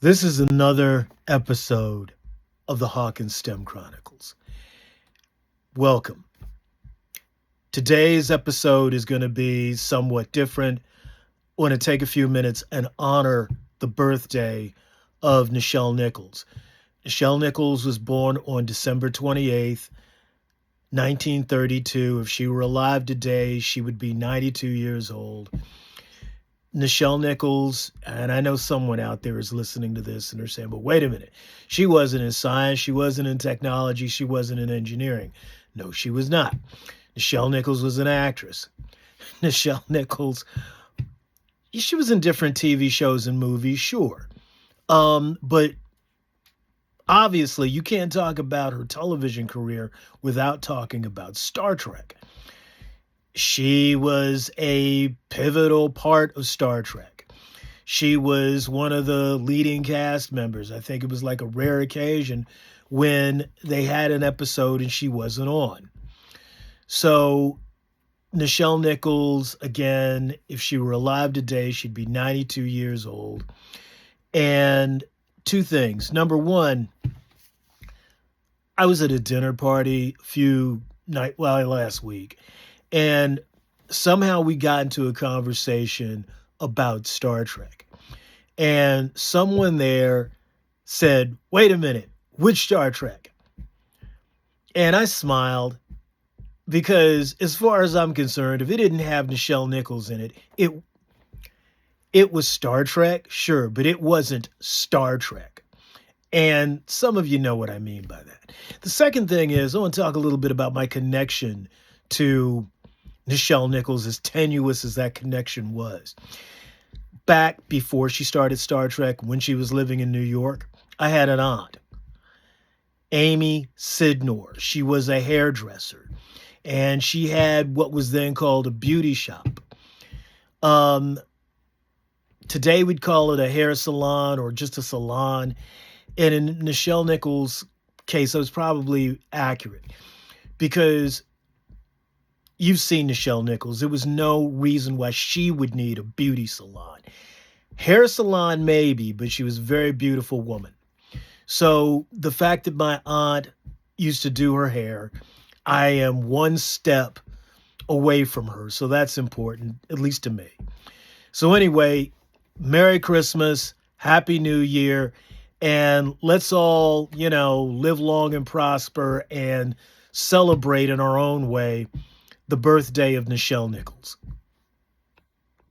This is another episode of the Hawkins STEM Chronicles. Welcome. Today's episode is going to be somewhat different. I want to take a few minutes and honor the birthday of Nichelle Nichols. Nichelle Nichols was born on December 28th, 1932. If she were alive today, she would be 92 years old. Nichelle Nichols, and I know someone out there is listening to this and they're saying, but wait a minute, she wasn't in science, she wasn't in technology, she wasn't in engineering. No, she was not. Nichelle Nichols was an actress. Nichelle Nichols, she was in different TV shows and movies, sure. But obviously you can't talk about her television career without talking about Star Trek. She was a pivotal part of Star Trek. She was one of the leading cast members. I think it was like a rare occasion when they had an episode and she wasn't on. So Nichelle Nichols, again, if she were alive today, she'd be 92 years old. And two things. Number one, I was at a dinner party last week. And somehow we got into a conversation about Star Trek. And someone there said, wait a minute, which Star Trek? And I smiled because as far as I'm concerned, if it didn't have Nichelle Nichols in it, it was Star Trek, sure, but it wasn't Star Trek. And some of you know what I mean by that. The second thing is I want to talk a little bit about my connection to Nichelle Nichols, as tenuous as that connection was. Back before she started Star Trek, when she was living in New York, I had an aunt, Amy Sidnor. She was a hairdresser, and she had what was then called a beauty shop. Today we'd call it a hair salon or just a salon. And in Nichelle Nichols' case, I was probably accurate because you've seen Nichelle Nichols. There was no reason why she would need a beauty salon. Hair salon, maybe, but she was a very beautiful woman. So the fact that my aunt used to do her hair, I am one step away from her. So that's important, at least to me. So anyway, Merry Christmas, Happy New Year, and let's all, live long and prosper and celebrate in our own way the birthday of Nichelle Nichols.